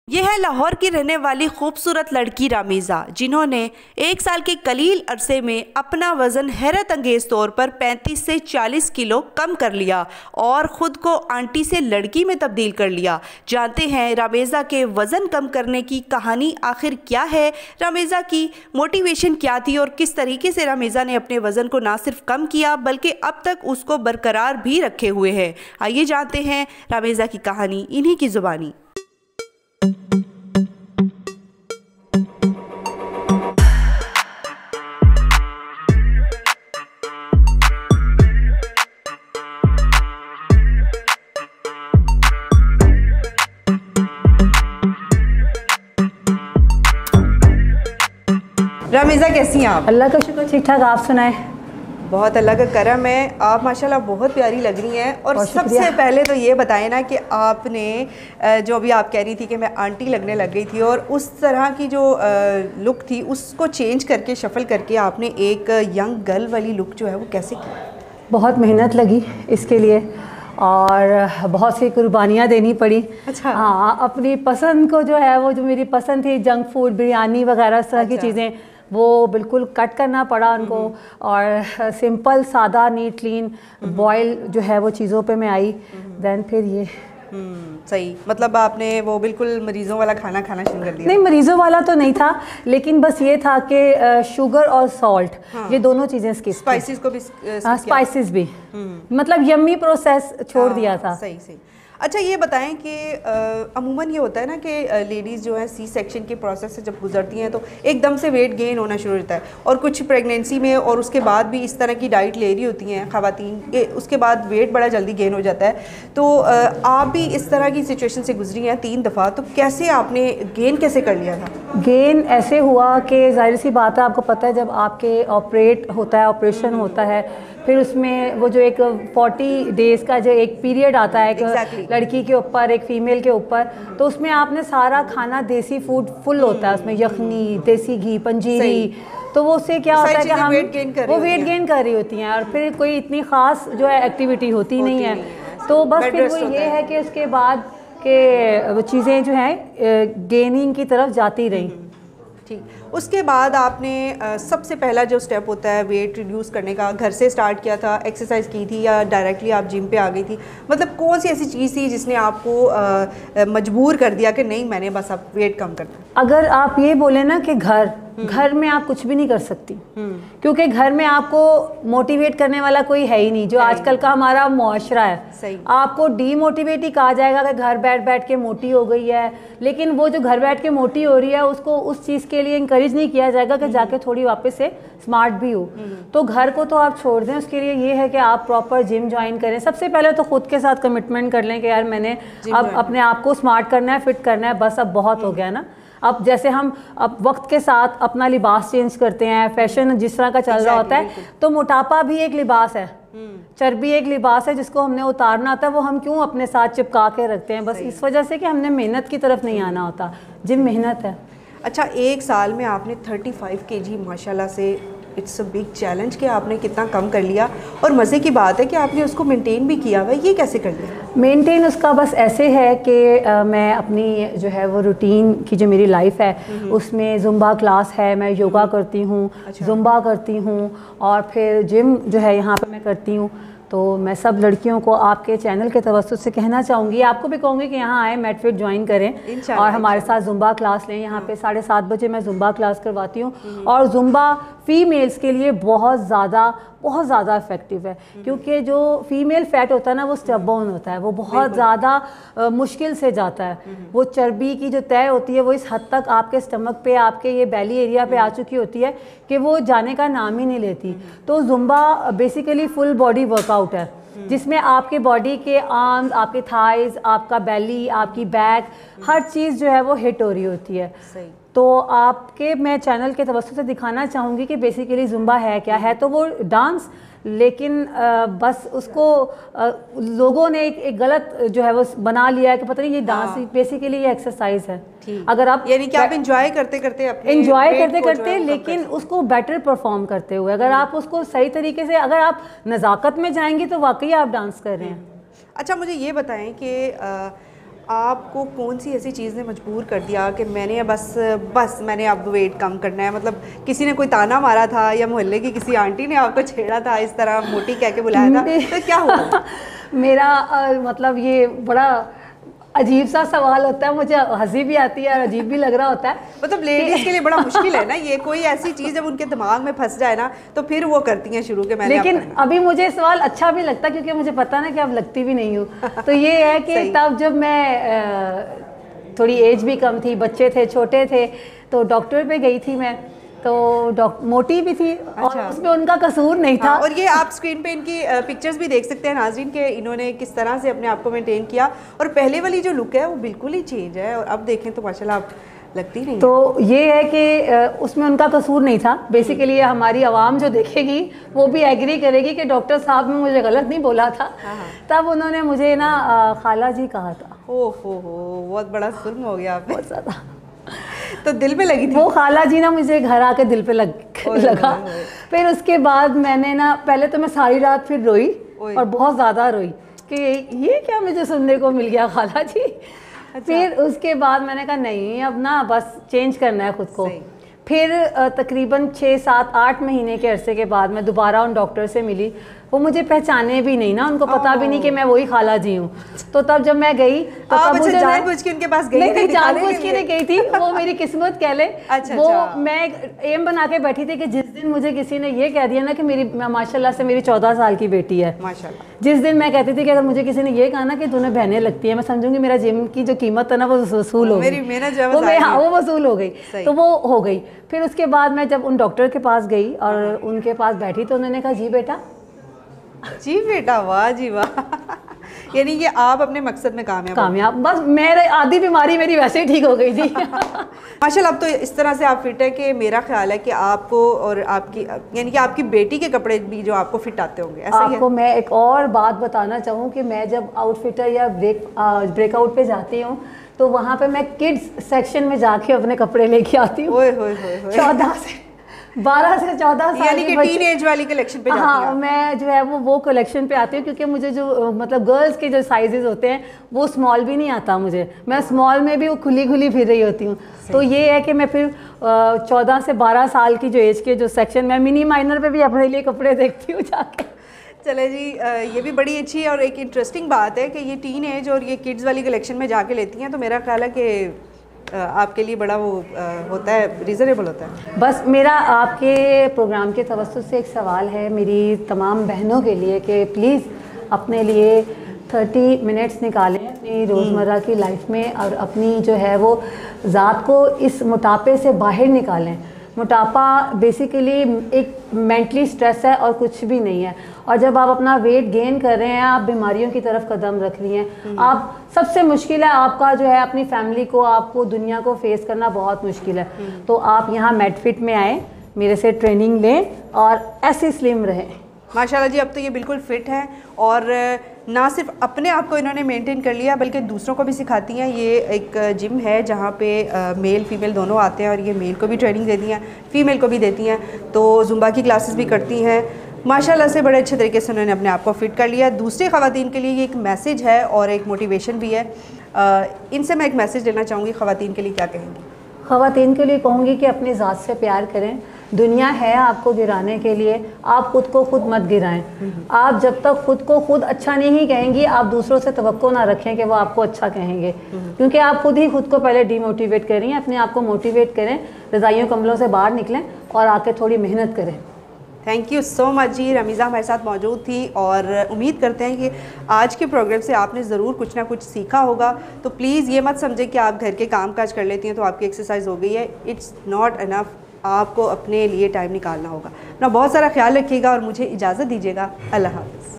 यह है लाहौर की रहने वाली खूबसूरत लड़की रामीज़ा, जिन्होंने 1 साल के कलील अरसे में अपना वज़न हैरत अंगेज़ तौर पर 35 से 40 किलो कम कर लिया और ख़ुद को आंटी से लड़की में तब्दील कर लिया। जानते हैं रामीज़ा के वज़न कम करने की कहानी आखिर क्या है, रामीज़ा की मोटिवेशन क्या थी और किस तरीके से रामीज़ा ने अपने वज़न को ना सिर्फ कम किया बल्कि अब तक उसको बरकरार भी रखे हुए है। आइए जानते हैं रामीज़ा की कहानी इन्हीं की ज़ुबानी। रामीज़ा कैसी हैं आप? अल्लाह का शुक्र, ठीक ठाक। आप सुनाएं? बहुत अल्लाह का करम है। आप माशाल्लाह बहुत प्यारी लग रही हैं। और सबसे पहले तो ये बताएं ना कि आपने जो अभी आप कह रही थी कि मैं आंटी लगने लग गई थी और उस तरह की जो लुक थी उसको चेंज करके शफल करके आपने एक यंग गर्ल वाली लुक जो है वो कैसे की? बहुत मेहनत लगी इसके लिए और बहुत सी कुर्बानियाँ देनी पड़ी। अच्छा। हाँ, अपनी पसंद को जो है वो जो मेरी पसंद थी जंक फूड, बिरयानी वगैरह इस तरह की चीज़ें, वो बिल्कुल कट करना पड़ा उनको और सिंपल सादा नीट क्लीन बॉयल जो है वो चीज़ों पे मैं आई। देन फिर ये सही, मतलब आपने वो बिल्कुल मरीज़ों वाला खाना खाना शुरू कर दिया? नहीं, मरीज़ों वाला तो नहीं था, लेकिन बस ये था कि शुगर और सॉल्ट, ये दोनों चीज़ें स्किप, स्पाइसेस को भी स्पाइसेस भी, मतलब यम्मी प्रोसेस छोड़ दिया था। सही सही। अच्छा ये बताएं कि अमूमन ये होता है ना कि लेडीज़ जो है सी सेक्शन के प्रोसेस से जब गुजरती हैं तो एकदम से वेट गेन होना शुरू होता है और कुछ प्रेगनेंसी में और उसके बाद भी इस तरह की डाइट ले रही होती हैं ख़वातीन, उसके बाद वेट बड़ा जल्दी गेन हो जाता है। तो आप भी इस तरह की सिचुएशन से गुजरी हैं 3 दफ़ा, तो कैसे आपने गेन कैसे कर लिया था? गेन ऐसे हुआ कि जाहिर सी बात है, आपको पता है जब आपके ऑपरेशन होता है फिर उसमें वो जो एक 40 डेज़ का जो एक पीरियड आता है एक लड़की के ऊपर, एक फ़ीमेल के ऊपर, तो उसमें आपने सारा खाना देसी फूड फुल होता है, उसमें यखनी, देसी घी, पंजीरी, तो वो उससे क्या होता है कि हम वो वेट गेन कर रही होती हैं और फिर कोई इतनी ख़ास जो है एक्टिविटी होती नहीं है। तो बस फिर वो ये है कि उसके बाद के वो चीज़ें जो हैं गेनिंग की तरफ जाती रही। ठीक, उसके बाद आपने सबसे पहला जो स्टेप होता है वेट रिड्यूस करने का, घर से स्टार्ट किया था, एक्सरसाइज की थी या डायरेक्टली आप जिम पे आ गई थी? मतलब कौन सी ऐसी चीज़ थी जिसने आपको मजबूर कर दिया कि नहीं मैंने बस अब वेट कम करना? अगर आप ये बोले ना कि घर में आप कुछ भी नहीं कर सकती, क्योंकि घर में आपको मोटिवेट करने वाला कोई है ही नहीं, जो आजकल का हमारा मुआशरा है। सही। आपको डीमोटिवेट ही कहा जाएगा कि घर बैठ के मोटी हो गई है, लेकिन वो जो घर बैठ के मोटी हो रही है उसको उस चीज़ के लिए इंकरेज नहीं किया जाएगा कि जाके थोड़ी वापस से स्मार्ट भी हो। तो घर को तो आप छोड़ दें, उसके लिए ये है कि आप प्रॉपर जिम ज्वाइन करें। सबसे पहले तो खुद के साथ कमिटमेंट कर लें कि यार मैंने अब अपने आप को स्मार्ट करना है, फिट करना है, बस अब बहुत हो गया ना। अब जैसे हम अब वक्त के साथ अपना लिबास चेंज करते हैं, फैशन जिस तरह का चल रहा होता है, तो मोटापा भी एक लिबास है, चर्बी एक लिबास है जिसको हमने उतारना होता है। वो हम क्यों अपने साथ चिपका के रखते हैं? बस इस वजह से कि हमने मेहनत की तरफ नहीं आना होता। जिम मेहनत है। अच्छा, 1 साल में आपने 35 kg माशाल्लाह से, इट्स अ बिग चैलेंज कि आपने कितना कम कर लिया और मज़े की बात है कि आपने उसको मेंटेन भी किया हुआ है। ये कैसे कर लिया? मेंटेन उसका बस ऐसे है कि मैं अपनी जो है वो रूटीन की जो मेरी लाइफ है उसमें जुम्बा क्लास है, मैं योगा करती हूँ, जुम्बा करती हूँ और फिर जिम जो है यहाँ पे मैं करती हूँ। तो मैं सब लड़कियों को आपके चैनल के तवज्जुह से कहना चाहूँगी, आपको भी कहूँगी कि यहाँ आए, मैटफिट ज्वाइन करें और हमारे साथ जुम्बा क्लास लें। यहाँ पे 7:30 बजे मैं जुम्बा क्लास करवाती हूँ और जुम्बा फ़ीमेल्स के लिए बहुत ज़्यादा इफ़ेक्टिव है, क्योंकि जो फीमेल फ़ैट होता है ना वो स्टबॉर्न होता है, वो बहुत ज़्यादा मुश्किल से जाता है। वो चर्बी की जो तय होती है वो इस हद तक आपके स्टमक पे, आपके ये बेली एरिया पे आ चुकी होती है कि वो जाने का नाम ही नहीं लेती। तो Zumba basically full body workout है जिसमें आपके बॉडी के आर्म्स, आपके थाइज, आपका बेली, आपकी बैक, हर चीज़ जो है वो हिट हो रही होती है। सही। तो आपके मैं चैनल के तवज्जुह से दिखाना चाहूँगी कि बेसिकली जुम्बा है क्या है। तो वो डांस, लेकिन बस उसको लोगों ने एक गलत जो है वो बना लिया है कि पता नहीं ये डांस, बेसिकली ये एक्सरसाइज है। अगर आप यानी कि आप एंजॉय करते करते लेकिन उसको बेटर परफॉर्म करते हुए, अगर आप उसको सही तरीके से, अगर आप नज़ाकत में जाएंगी तो वाकई आप डांस कर रहे हैं। अच्छा, मुझे ये बताएं कि आपको कौन सी ऐसी चीज़ ने मजबूर कर दिया कि मैंने बस मैंने अब वेट कम करना है? मतलब किसी ने कोई ताना मारा था या मोहल्ले की किसी आंटी ने आपको छेड़ा था, इस तरह मोटी कह के बुलाया था, तो क्या हुआ? मेरा मतलब ये बड़ा अजीब सा सवाल होता है, मुझे हंसी भी आती है और अजीब भी लग रहा होता है। मतलब लेडीज़ के लिए बड़ा मुश्किल है ना ये, कोई ऐसी चीज़ जब उनके दिमाग में फंस जाए ना तो फिर वो करती हैं शुरू के मैंने। लेकिन अभी मुझे सवाल अच्छा भी लगता है क्योंकि मुझे पता ना कि अब लगती भी नहीं हूँ। तो ये है कि तब जब मैं थोड़ी एज भी कम थी, बच्चे थे, छोटे थे, तो डॉक्टर पे गई थी मैं, तो मोटी भी थी। अच्छा। और उसमें उनका कसूर नहीं था। और ये आप स्क्रीन पे इनकी पिक्चर्स भी देख सकते हैं नाज़रीन के इन्होंने किस तरह से अपने आप को मेंटेन किया, और पहले वाली जो लुक है वो बिल्कुल ही चेंज है, और अब देखें तो माशाल्लाह आप लगती नहीं। तो ये है कि उसमें उनका कसूर नहीं था। बेसिकली हमारी आवाम जो देखेगी वो भी एग्री करेगी कि डॉक्टर साहब ने मुझे गलत नहीं बोला था। तब उन्होंने मुझे ना खाला जी कहा था। ओहो, बहुत बड़ा जुल्म हो गया आपने। बहुत ज़्यादा। तो दिल पे लगी थी वो खाला जी ना, मुझे घर आके दिल पे लगा। फिर उसके बाद मैंने ना, पहले तो मैं सारी रात फिर रोई और बहुत ज़्यादा रोई कि ये क्या मुझे सुनने को मिल गया खाला जी। अच्छा। फिर उसके बाद मैंने कहा नहीं, अब ना बस चेंज करना है खुद को। फिर तकरीबन 6, 7, 8 महीने के अरसे के बाद मैं दोबारा उन डॉक्टर से मिली। वो मुझे पहचाने भी नहीं ना, उनको पता भी नहीं कि मैं वही खाला जी हूँ। तो तब जब मैं गई तो तब मुझे जानबूझ के उनके पास गई? नहीं, जानबूझ के नहीं गई थी, वो मेरी किस्मत कह ले। अच्छा, वो मैं एम बना के बैठी थी कि जिस दिन मुझे किसी ने ये कह दिया ना कि माशाल्लाह से मेरी 14 साल की बेटी है, माशाल्लाह, जिस दिन मैं कहती थी कि अगर मुझे किसी ने ये कहा ना कि दोनों बहनें लगती हैं, मैं समझूंगी मेरा जिम की जो कीमत है ना वो वसूल हो गई, वो वसूल हो गई। तो वो हो गई। फिर उसके बाद मैं जब उन डॉक्टर के पास गई और उनके पास बैठी तो उन्होंने कहा जी बेटा, वाह जी वाह। यानी कि आप अपने मकसद में कामयाब। बस मेरे आधी बीमारी मेरी वैसे ही ठीक हो गई थी। माशाल्लाह, अब तो इस तरह से आप फिट है कि मेरा ख्याल है कि आपको और आपकी यानी कि आपकी बेटी के कपड़े भी जो आपको फिट आते होंगे, ऐसा ही है? आपको मैं एक और बात बताना चाहूँ कि मैं जब आउटफिटर या ब्रेकआउट पे जाती हूँ तो वहाँ पे मैं किड्स सेक्शन में जाके अपने कपड़े लेके आती हूँ। 14 से 14 साल यानी कि टीन एज वाली कलेक्शन पे जाती हैं? हाँ, मैं जो है वो कलेक्शन पे आती हूँ क्योंकि मुझे जो मतलब गर्ल्स के जो साइजेस होते हैं वो स्मॉल भी नहीं आता मुझे। मैं स्मॉल में भी वो खुली फिर रही होती हूँ। तो ये है कि मैं फिर 14 से 12 साल की जो एज के जो सेक्शन में मिनी माइनर पे भी अपने लिए कपड़े देखती हूँ जाके। चले जी, ये भी बड़ी अच्छी और एक इंटरेस्टिंग बात है कि ये टीन एज और ये किड्स वाली कलेक्शन में जाके लेती हैं, तो मेरा ख्याल है कि आपके लिए बड़ा वो होता है, रीज़नेबल होता है। बस मेरा आपके प्रोग्राम के तवज्जुह से एक सवाल है मेरी तमाम बहनों के लिए कि प्लीज़ अपने लिए 30 मिनट्स निकालें अपनी रोज़मर्रा की लाइफ में और अपनी जो है वो ज़ात को इस मोटापे से बाहर निकालें। मोटापा बेसिकली एक मेंटली स्ट्रेस है और कुछ भी नहीं है। और जब आप अपना वेट गेन कर रहे हैं, आप बीमारियों की तरफ कदम रख रही हैं। आप सबसे मुश्किल है आपका जो है अपनी फैमिली को, आपको दुनिया को फेस करना बहुत मुश्किल है। तो आप यहाँ मेडफिट में आए, मेरे से ट्रेनिंग लें और ऐसे स्लिम रहें। माशाल्लाह जी, अब तो ये बिल्कुल फिट हैं और ना सिर्फ अपने आप को इन्होंने मेंटेन कर लिया बल्कि दूसरों को भी सिखाती हैं। ये एक जिम है जहाँ पे मेल फीमेल दोनों आते हैं और ये मेल को भी ट्रेनिंग देती हैं, फीमेल को भी देती हैं। तो जुम्बा की क्लासेस भी करती हैं। माशाल्लाह से बड़े अच्छे तरीके से उन्होंने अपने आप को फिट कर लिया। दूसरे ख़वातीन के लिए ये एक मैसेज है और एक मोटिवेशन भी है। इनसे मैं एक मैसेज देना चाहूँगी, ख़वातीन के लिए क्या कहेंगी? ख़वातीन के लिए कहूँगी कि अपनी ज़ात से प्यार करें। दुनिया है आपको गिराने के लिए, आप खुद को खुद मत गिराएं। आप जब तक खुद को खुद अच्छा नहीं कहेंगी, आप दूसरों से तवक्को ना रखें कि वो आपको अच्छा कहेंगे, क्योंकि आप खुद ही खुद को पहले डीमोटिवेट कर रही हैं। अपने आप को मोटिवेट करें, रज़ाइयों कम्बलों से बाहर निकलें और आके थोड़ी मेहनत करें। थैंक यू सो मच जी। रमीज़ा हमारे साथ मौजूद थी और उम्मीद करते हैं कि आज के प्रोग्राम से आपने ज़रूर कुछ ना कुछ सीखा होगा। तो प्लीज़ ये मत समझें कि आप घर के काम काज कर लेती हैं तो आपकी एक्सरसाइज हो गई है। इट्स नॉट इनफ, आपको अपने लिए टाइम निकालना होगा। अपना बहुत सारा ख्याल रखिएगा और मुझे इजाज़त दीजिएगा। अल्लाह हाफ़िज़।